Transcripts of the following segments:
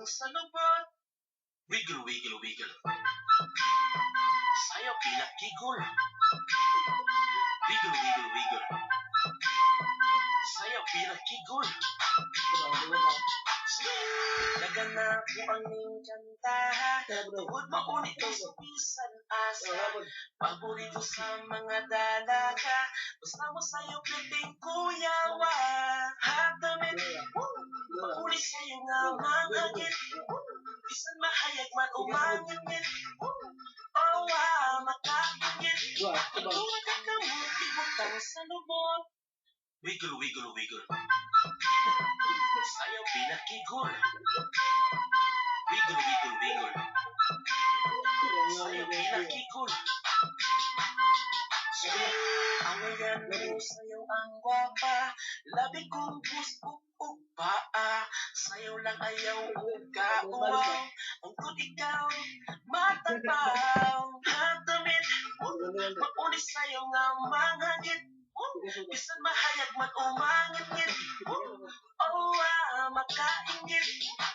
ibutang sa lubot. Wiggle, wiggle, wiggle. Sayaw pinakigol. Wiggle, wiggle, wiggle. Sayaw pinakigol. Naganap mo ang iyong kantaha. Tungod maunit ang supisan asa. Paborito sa mga dalaga. Basta mo sa'yo piting kuyawa. Hatamit, maunit sa'yo nga mahagit. Bisan mahayag man umangit. Oh, makaingit. Huwag ka mo ibutang sa lubot. Wiggle, wiggle, wiggle. Sayaw pinakigol. Wiggle, wiggle, wiggle. Sayaw pinakigol. Awayan mo sayaw ang gwapa. Labi kong busbuk paa. Sayaw lang ayaw ugaw. Ang kung ikaw matapaw. Hatamit, maunis sayaw nga manghagit. Bisan mahayag man umangit. Oh, makaingit.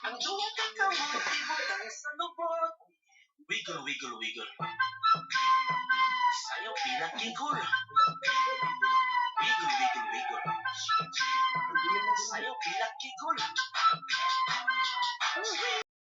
Ang duwa ka kamot, ibutang sa lubot. Wiggle, wiggle, wiggle. Sayaw pinakigol. Wiggle, wiggle, wiggle. Sayaw pinakigol.